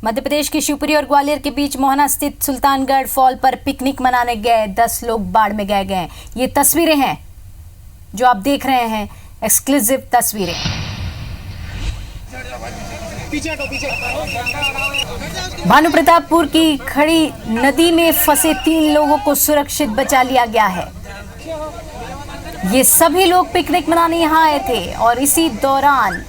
मध्य प्रदेश के शिवपुरी और ग्वालियर के बीच मोहना स्थित सुल्तानगढ़ फॉल पर पिकनिक मनाने गए 10 लोग बाढ़ में गए गए। ये तस्वीरें हैं जो आप देख रहे हैं, एक्सक्लूसिव तस्वीरें। भानुप्रतापपुर की खड़ी नदी में फंसे 3 लोगों को सुरक्षित बचा लिया गया है। ये सभी लोग पिकनिक मनाने यहाँ आए थे और इसी दौरान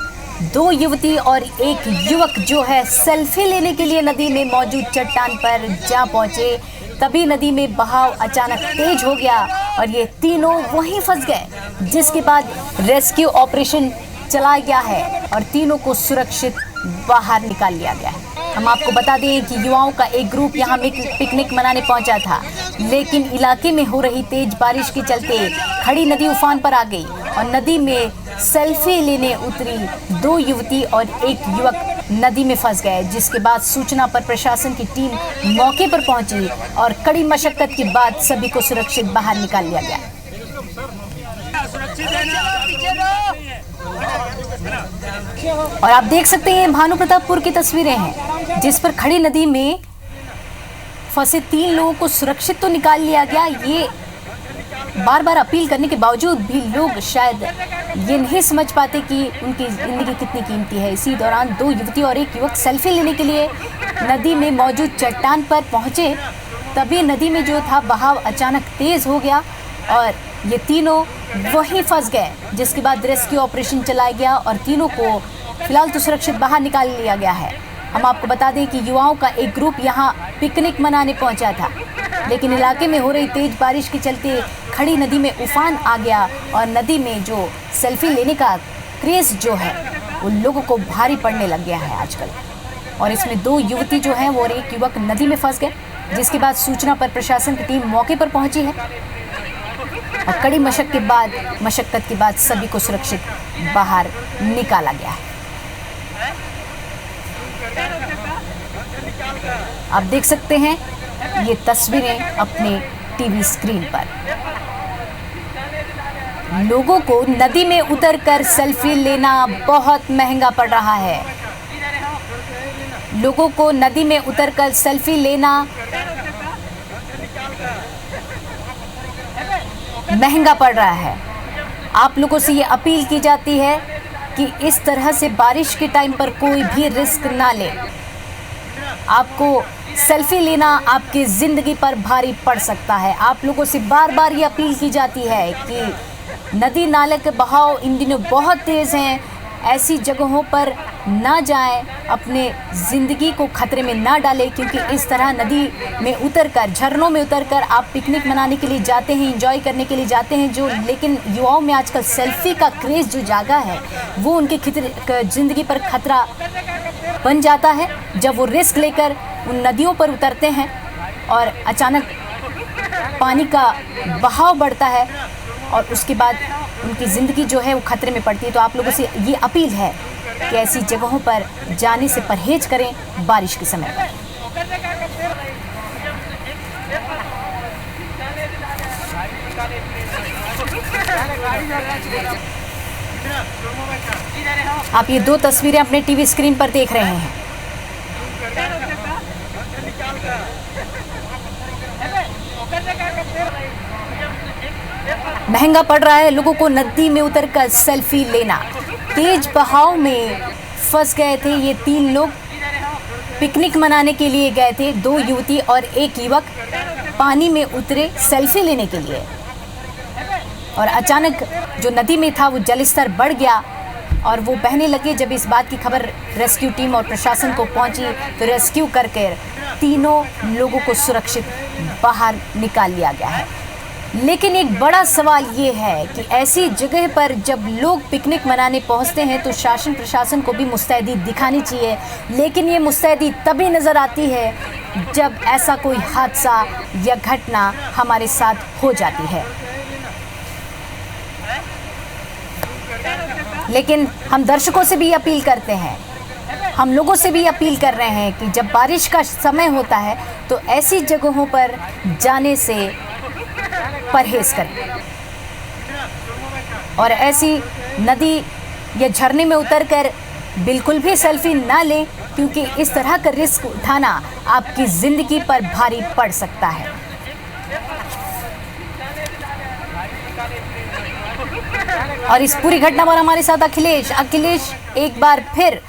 2 युवती और 1 युवक जो है सेल्फी लेने के लिए नदी में मौजूद चट्टान पर जा पहुंचे। तभी नदी में बहाव अचानक तेज हो गया और ये तीनों वहीं फंस गए, जिसके बाद रेस्क्यू ऑपरेशन चलाया गया है और तीनों को सुरक्षित बाहर निकाल लिया गया है। हम आपको बता दें कि युवाओं का एक ग्रुप यहाँ पिकनिक मनाने पहुंचा था, लेकिन इलाके में हो रही तेज बारिश के चलते खड़ी नदी उफान पर आ गई और नदी में सेल्फी लेने उतरी 2 युवती और 1 युवक नदी में फंस गए, जिसके बाद सूचना पर प्रशासन की टीम मौके पर पहुंची और कड़ी मशक्कत के बाद सभी को सुरक्षित बाहर निकाल लिया गया। और आप देख सकते हैं भानुप्रतापपुर की तस्वीरें हैं, जिस पर खड़ी नदी में फंसे 3 लोगों को सुरक्षित तो निकाल लिया गया। ये बार बार अपील करने के बावजूद भी लोग शायद ये नहीं समझ पाते कि उनकी जिंदगी कितनी कीमती है। इसी दौरान 2 युवती और 1 युवक सेल्फी लेने के लिए नदी में मौजूद चट्टान पर पहुंचे। तभी नदी में जो था बहाव अचानक तेज हो गया और ये तीनों वहीं फंस गए, जिसके बाद रेस्क्यू ऑपरेशन चलाया गया और तीनों को फिलहाल तो सुरक्षित बाहर निकाल लिया गया है। हम आपको बता दें कि युवाओं का एक ग्रुप यहाँ पिकनिक मनाने पहुंचा था, लेकिन इलाके में हो रही तेज बारिश के चलते खड़ी नदी में उफान आ गया और नदी में जो सेल्फी लेने का क्रेज जो है वो लोगों को भारी पड़ने लग गया है आजकल। और इसमें 2 युवती जो हैं वो और 1 युवक नदी में फंस गए, जिसके बाद सूचना पर प्रशासन की टीम मौके पर पहुंची है और कड़ी मशक्कत के बाद सभी को सुरक्षित बाहर निकाला गया है। आप देख सकते हैं ये तस्वीरें अपने टीवी स्क्रीन पर। लोगों को नदी में उतरकर सेल्फी लेना बहुत महंगा पड़ रहा है। लोगों को नदी में उतरकर सेल्फी लेना महंगा पड़ रहा है। आप लोगों से ये अपील की जाती है कि इस तरह से बारिश के टाइम पर कोई भी रिस्क ना ले। आपको सेल्फी लेना आपकी ज़िंदगी पर भारी पड़ सकता है। आप लोगों से बार बार ये अपील की जाती है कि नदी नाले के बहाव इन दिनों बहुत तेज़ हैं, ऐसी जगहों पर ना जाएं, अपने ज़िंदगी को खतरे में ना डालें, क्योंकि इस तरह नदी में उतरकर, झरनों में उतरकर आप पिकनिक मनाने के लिए जाते हैं, एंजॉय करने के लिए जाते हैं जो, लेकिन युवाओं में आजकल सेल्फी का क्रेज़ जो जागा है वो उनके ज़िंदगी पर खतरा बन जाता है जब वो रिस्क लेकर उन नदियों पर उतरते हैं और अचानक पानी का बहाव बढ़ता है और उसके बाद उनकी ज़िंदगी जो है वो खतरे में पड़ती है। तो आप लोगों से ये अपील है कि ऐसी जगहों पर जाने से परहेज करें बारिश के समय पर। आप ये 2 तस्वीरें अपने टीवी स्क्रीन पर देख रहे हैं। महंगा पड़ रहा है लोगों को नदी में उतरकर सेल्फी लेना। तेज बहाव में फंस गए थे ये 3 लोग, पिकनिक मनाने के लिए गए थे। 2 युवती और 1 युवक पानी में उतरे सेल्फी लेने के लिए और अचानक जो नदी में था वो जलस्तर बढ़ गया और वो बहने लगे। जब इस बात की खबर रेस्क्यू टीम और प्रशासन को पहुंची तो रेस्क्यू करके तीनों लोगों को सुरक्षित बाहर निकाल लिया गया है। लेकिन एक बड़ा सवाल ये है कि ऐसी जगह पर जब लोग पिकनिक मनाने पहुंचते हैं तो शासन प्रशासन को भी मुस्तैदी दिखानी चाहिए, लेकिन ये मुस्तैदी तभी नज़र आती है जब ऐसा कोई हादसा या घटना हमारे साथ हो जाती है। लेकिन हम दर्शकों से भी अपील करते हैं, हम लोगों से भी अपील कर रहे हैं कि जब बारिश का समय होता है तो ऐसी जगहों पर जाने से परहेज करें और ऐसी नदी या झरने में उतरकर बिल्कुल भी सेल्फी ना लें, क्योंकि इस तरह का रिस्क उठाना आपकी जिंदगी पर भारी पड़ सकता है। और इस पूरी घटना पर हमारे साथ अखिलेश एक बार फिर,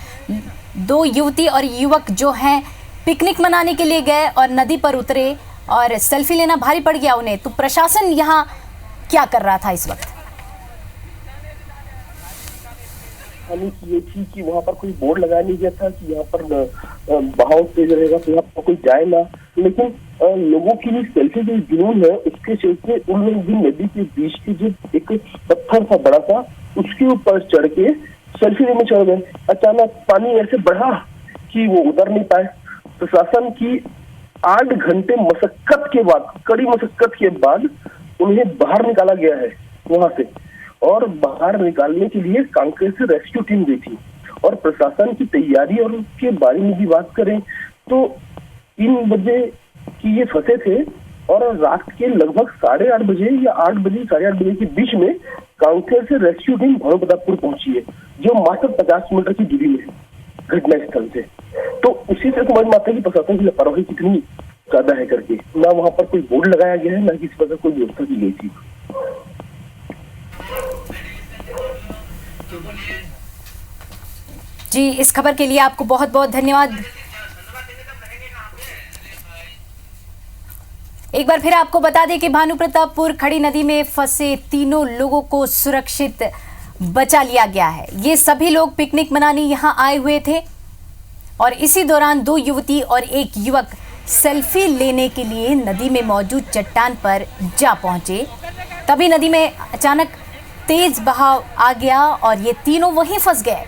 दो युवती और युवक जो हैं पिकनिक मनाने के लिए गए और नदी पर उतरे और सेल्फी लेना भारी पड़ गया उन्हें, तो प्रशासन यहाँ क्या कर रहा था इस वक्त? ये थी कि वहाँ पर कोई बोर्ड लगाया नहीं गया था कि यहाँ पर बहाव तेज रहेगा तो यहाँ पर कोई जाए ना, लेकिन लोगों की भी सेल्फी जो जुनून है उसके चलते उन लोग भी नदी के बीच के जो एक पत्थर था बड़ा सा उसके ऊपर चढ़ के सेल्फी लेने चढ़ गए। अचानक पानी ऐसे बढ़ा कि वो उतर नहीं पाए। प्रशासन की 8 घंटे मशक्कत के बाद, कड़ी मशक्कत के बाद उन्हें बाहर निकाला गया है वहां से, और बाहर निकालने के लिए कांकेर से रेस्क्यू टीम गई थी। और प्रशासन की तैयारी और उसके बारे में भी बात करें तो 3 बजे की ये फंसे थे और रात के लगभग 8:30 बजे या 8 बजे 8:30 बजे के बीच में कांकेर से रेस्क्यू टीम भानुप्रतापपुर पहुंची है, जो मात्र 50 मीटर की दूरी में है घटना स्थल से। तो उसी से समझ में आता है कि प्रशासन की लापरवाही कितनी ज्यादा है करके। ना वहां पर कोई बोर्ड लगाया गया है, ना किसी प्रकार कोई व्यवस्था की गई थी। जी, इस खबर के लिए आपको बहुत बहुत धन्यवाद। एक बार फिर आपको बता दें कि भानुप्रतापपुर खड़ी नदी में फंसे तीनों लोगों को सुरक्षित बचा लिया गया है। ये सभी लोग पिकनिक मनाने यहां आए हुए थे और इसी दौरान 2 युवती और 1 युवक सेल्फी लेने के लिए नदी में मौजूद चट्टान पर जा पहुंचे। तभी नदी में अचानक तेज बहाव आ गया और ये तीनों वहीं फंस गए,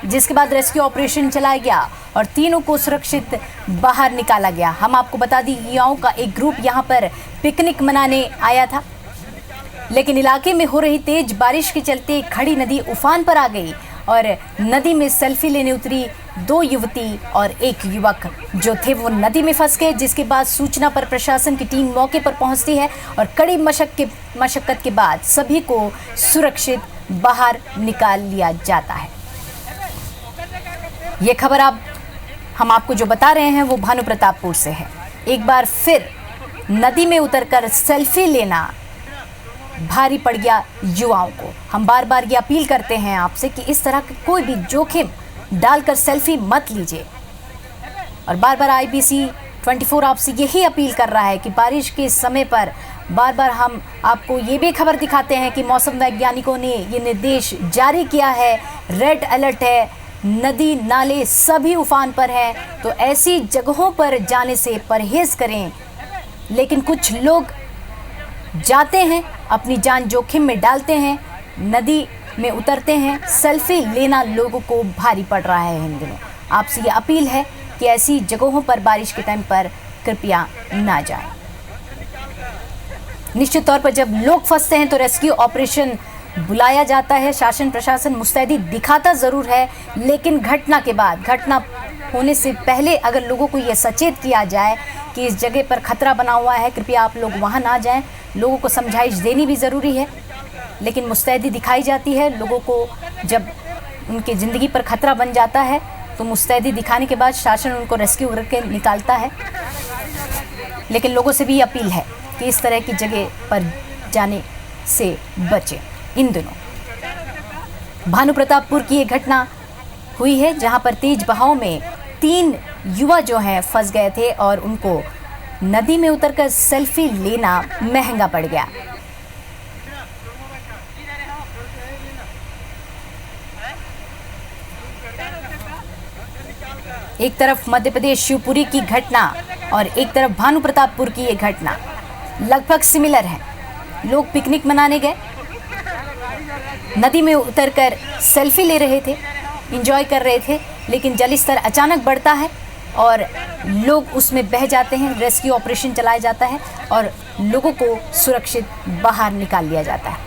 जिसके बाद रेस्क्यू ऑपरेशन चलाया गया और तीनों को सुरक्षित बाहर निकाला गया। हम आपको बता दें, युवाओं का एक ग्रुप यहां पर पिकनिक मनाने आया था, लेकिन इलाके में हो रही तेज बारिश के चलते खड़ी नदी उफान पर आ गई और नदी में सेल्फी लेने उतरी 2 युवती और 1 युवक जो थे वो नदी में फंस गए, जिसके बाद सूचना पर प्रशासन की टीम मौके पर पहुंचती है और कड़ी मशक्कत के बाद सभी को सुरक्षित बाहर निकाल लिया जाता है। ये खबर हम आपको जो बता रहे हैं वो भानुप्रतापपुर से है। एक बार फिर नदी में उतरकर सेल्फी लेना भारी पड़ गया युवाओं को। हम बार बार ये अपील करते हैं आपसे कि इस तरह के कोई भी जोखिम डालकर सेल्फी मत लीजिए। और बार बार IBC 24 आपसे यही अपील कर रहा है कि बारिश के समय पर बार बार हम आपको ये भी खबर दिखाते हैं कि मौसम वैज्ञानिकों ने ये निर्देश जारी किया है, रेड अलर्ट है, नदी नाले सभी उफान पर हैं, तो ऐसी जगहों पर जाने से परहेज करें। लेकिन कुछ लोग जाते हैं, अपनी जान जोखिम में डालते हैं, नदी में उतरते हैं, सेल्फी लेना लोगों को भारी पड़ रहा है इन दिनों। आपसे ये अपील है कि ऐसी जगहों पर बारिश के टाइम पर कृपया ना जाएं। निश्चित तौर पर जब लोग फंसते हैं तो रेस्क्यू ऑपरेशन बुलाया जाता है, शासन प्रशासन मुस्तैदी दिखाता ज़रूर है, लेकिन घटना के बाद, घटना होने से पहले अगर लोगों को यह सचेत किया जाए कि इस जगह पर खतरा बना हुआ है, कृपया आप लोग वहां ना जाएं, लोगों को समझाइश देनी भी ज़रूरी है। लेकिन मुस्तैदी दिखाई जाती है लोगों को, जब उनकी ज़िंदगी पर खतरा बन जाता है तो मुस्तैदी दिखाने के बाद शासन उनको रेस्क्यू करके निकालता है। लेकिन लोगों से भी अपील है कि इस तरह की जगह पर जाने से बचें। इन दिनों भानुप्रतापपुर की एक घटना हुई है जहां पर तेज बहाव में 3 युवा जो हैं फंस गए थे और उनको नदी में उतरकर सेल्फी लेना महंगा पड़ गया। एक तरफ मध्य प्रदेश शिवपुरी की घटना और एक तरफ भानुप्रतापपुर की ये घटना लगभग सिमिलर है। लोग पिकनिक मनाने गए, नदी में उतरकर सेल्फी ले रहे थे, एंजॉय कर रहे थे, लेकिन जलस्तर अचानक बढ़ता है और लोग उसमें बह जाते हैं। रेस्क्यू ऑपरेशन चलाया जाता है और लोगों को सुरक्षित बाहर निकाल लिया जाता है।